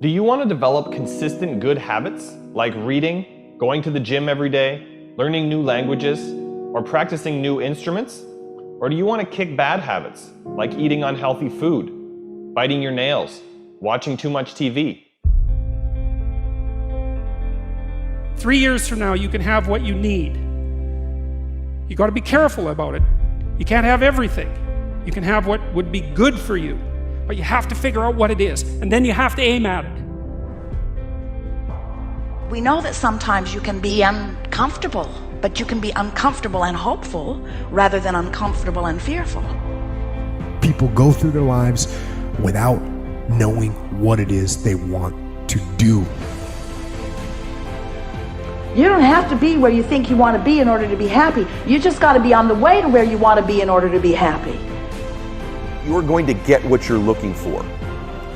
Do you want to develop consistent good habits like reading, going to the gym every day, learning new languages, or practicing new instruments? Or do you want to kick bad habits like eating unhealthy food, biting your nails, watching too much TV? 3 years from now, you can have what you need. You got to be careful about it. You can't have everything. You can have what would be good for you, but you have to figure out what it is, and then you have to aim at it. We know that sometimes you can be uncomfortable, but you can be uncomfortable and hopeful rather than uncomfortable and fearful. People go through their lives without knowing what it is they want to do. You don't have to be where you think you want to be in order to be happy. You just got to be on the way to where you want to be in order to be happy. You're going to get what you're looking for.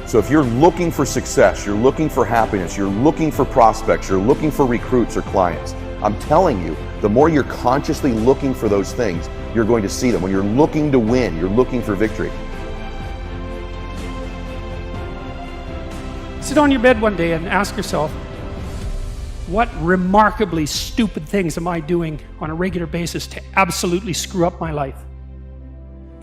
So if you're looking for success, you're looking for happiness, you're looking for prospects, you're looking for recruits or clients, I'm telling you, the more you're consciously looking for those things, you're going to see them. When you're looking to win, you're looking for victory. Sit on your bed one day and ask yourself, what remarkably stupid things am I doing on a regular basis to absolutely screw up my life?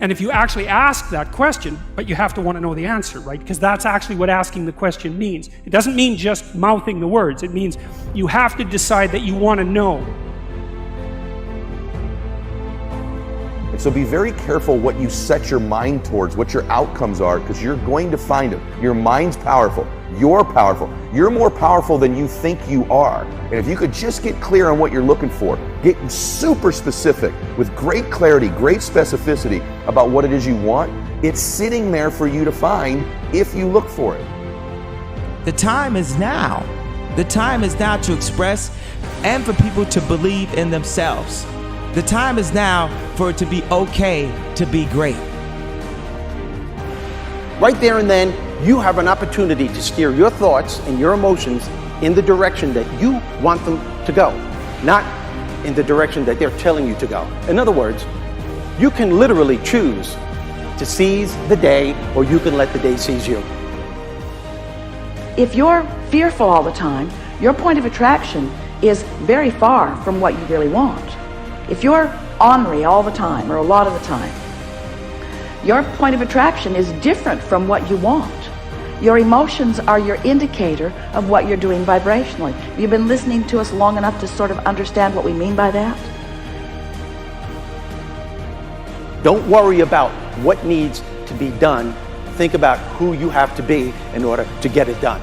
And if you actually ask that question, but you have to want to know the answer, right? Because that's actually what asking the question means. It doesn't mean just mouthing the words. It means you have to decide that you want to know. And so be very careful what you set your mind towards, what your outcomes are, because you're going to find them. Your mind's powerful. You're powerful. You're more powerful than you think you are. And if you could just get clear on what you're looking for, get super specific with great clarity, great specificity about what it is you want, it's sitting there for you to find if you look for it. The time is now. The time is now to express and for people to believe in themselves. The time is now for it to be okay to be great. Right there and then, you have an opportunity to steer your thoughts and your emotions in the direction that you want them to go, not in the direction that they're telling you to go. In other words, you can literally choose to seize the day, or you can let the day seize you. If you're fearful all the time, your point of attraction is very far from what you really want. If you're ornery all the time, or a lot of the time, your point of attraction is different from what you want. Your emotions are your indicator of what you're doing vibrationally. Have you been listening to us long enough to sort of understand what we mean by that? Don't worry about what needs to be done. Think about who you have to be in order to get it done.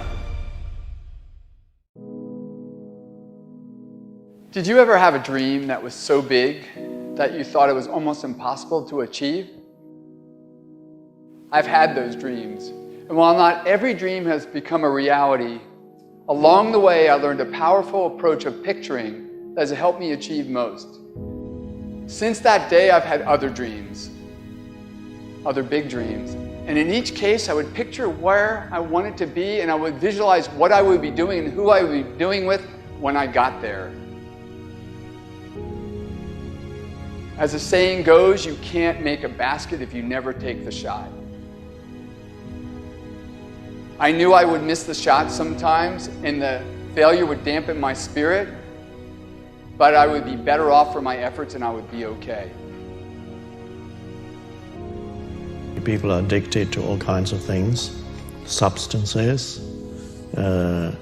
Did you ever have a dream that was so big that you thought it was almost impossible to achieve? I've had those dreams. And while not every dream has become a reality, along the way I learned a powerful approach of picturing that has helped me achieve most. Since that day, I've had other dreams, other big dreams. And in each case, I would picture where I wanted to be, and I would visualize what I would be doing and who I would be doing with when I got there. As the saying goes, you can't make a basket if you never take the shot. I knew I would miss the shot sometimes, and the failure would dampen my spirit, but I would be better off for my efforts and I would be okay. People are addicted to all kinds of things, substances, but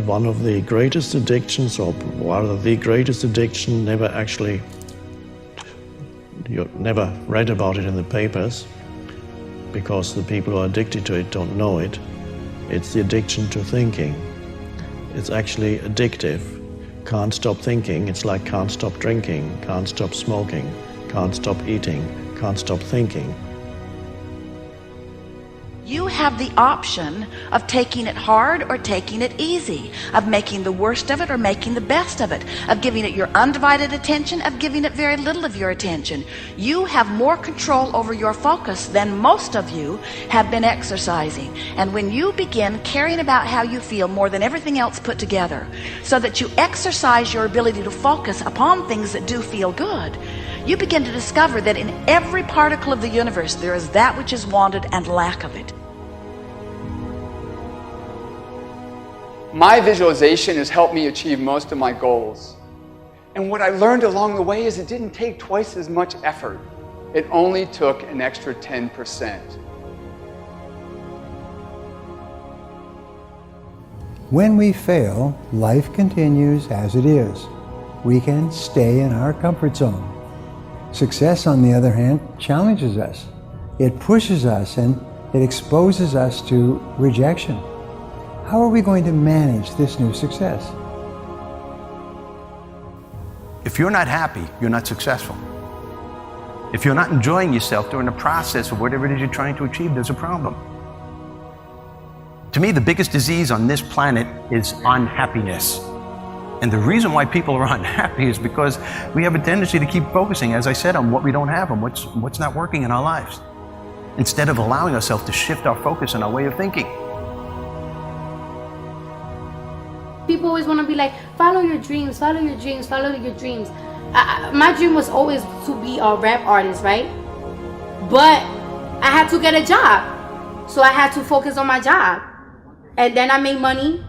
one of the greatest addictions, or rather the greatest addiction, you never read about it in the papers, because the people who are addicted to it don't know it. It's the addiction to thinking. It's actually addictive. Can't stop thinking. It's like can't stop drinking, can't stop smoking, can't stop eating, can't stop thinking. You have the option of taking it hard or taking it easy, of making the worst of it or making the best of it, of giving it your undivided attention, of giving it very little of your attention. You have more control over your focus than most of you have been exercising. And when you begin caring about how you feel more than everything else put together, so that you exercise your ability to focus upon things that do feel good, you begin to discover that in every particle of the universe there is that which is wanted and lack of it. My visualization has helped me achieve most of my goals. And what I learned along the way is it didn't take twice as much effort. It only took an extra 10%. When we fail, life continues as it is. We can stay in our comfort zone. Success, on the other hand, challenges us. It pushes us and it exposes us to rejection. How are we going to manage this new success? If you're not happy, you're not successful. If you're not enjoying yourself during the process of whatever it is you're trying to achieve, there's a problem. To me, the biggest disease on this planet is unhappiness. And the reason why people are unhappy is because we have a tendency to keep focusing, as I said, on what we don't have and what's not working in our lives, instead of allowing ourselves to shift our focus and our way of thinking. People always want to be like, follow your dreams, follow your dreams, follow your dreams. My dream was always to be a rap artist, right? But I had to get a job. So I had to focus on my job. And then I made money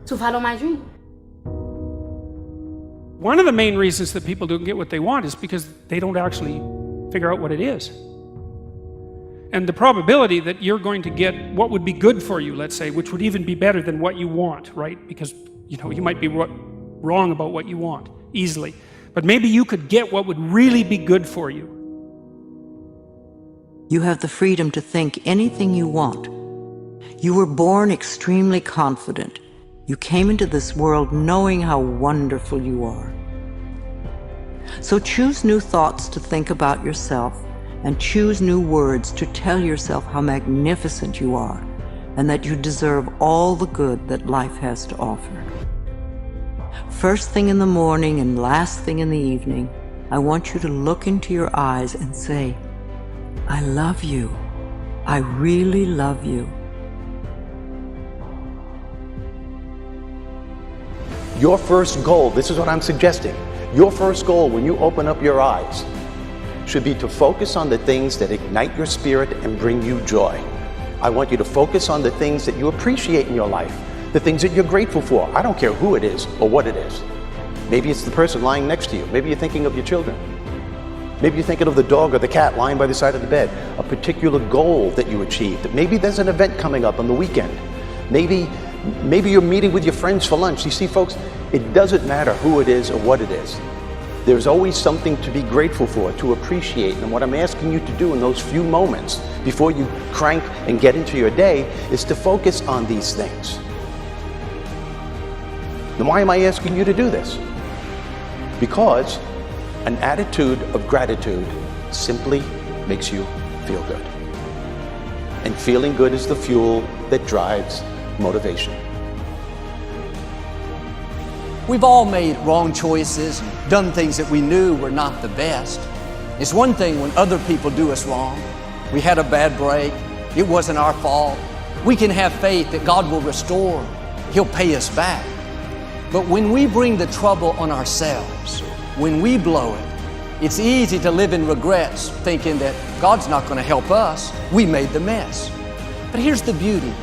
to follow my dream. One of the main reasons that people don't get what they want is because they don't actually figure out what it is. And the probability that you're going to get what would be good for you, let's say, which would even be better than what you want, right? Because, you might be wrong about what you want easily. But maybe you could get what would really be good for you. You have the freedom to think anything you want. You were born extremely confident. You came into this world knowing how wonderful you are. So choose new thoughts to think about yourself, and choose new words to tell yourself how magnificent you are, and that you deserve all the good that life has to offer. First thing in the morning and last thing in the evening, I want you to look into your eyes and say, I love you. I really love you. Your first goal, this is what I'm suggesting, your first goal when you open up your eyes should be to focus on the things that ignite your spirit and bring you joy. I want you to focus on the things that you appreciate in your life, the things that you're grateful for. I don't care who it is or what it is. Maybe it's the person lying next to you. Maybe you're thinking of your children. Maybe you're thinking of the dog or the cat lying by the side of the bed, a particular goal that you achieved. Maybe there's an event coming up on the weekend. Maybe you're meeting with your friends for lunch. You see, folks, it doesn't matter who it is or what it is. There's always something to be grateful for, to appreciate. And what I'm asking you to do in those few moments before you crank and get into your day is to focus on these things. Then why am I asking you to do this? Because an attitude of gratitude simply makes you feel good. And feeling good is the fuel that drives motivation. We've all made wrong choices and done things that we knew were not the best. It's one thing when other people do us wrong. We had a bad break. It wasn't our fault. We can have faith that God will restore. He'll pay us back. But when we bring the trouble on ourselves, when we blow it, it's easy to live in regrets, thinking that God's not going to help us. We made the mess. But here's the beauty.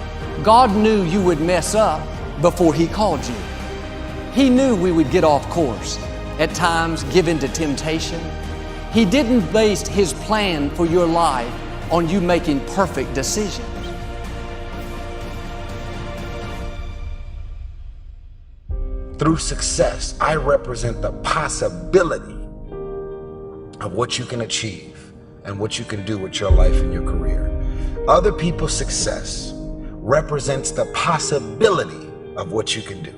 God knew you would mess up before He called you. He knew we would get off course, at times give in to temptation. He didn't base His plan for your life on you making perfect decisions. Through success, I represent the possibility of what you can achieve and what you can do with your life and your career. Other people's success represents the possibility of what you can do.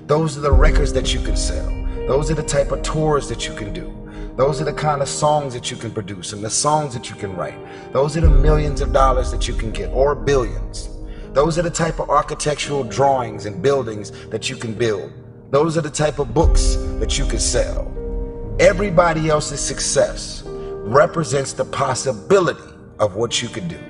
Those are the records that you can sell. Those are the type of tours that you can do. Those are the kind of songs that you can produce and the songs that you can write. Those are the millions of dollars that you can get, or billions. Those are the type of architectural drawings and buildings that you can build. Those are the type of books that you can sell. Everybody else's success represents the possibility of what you could do.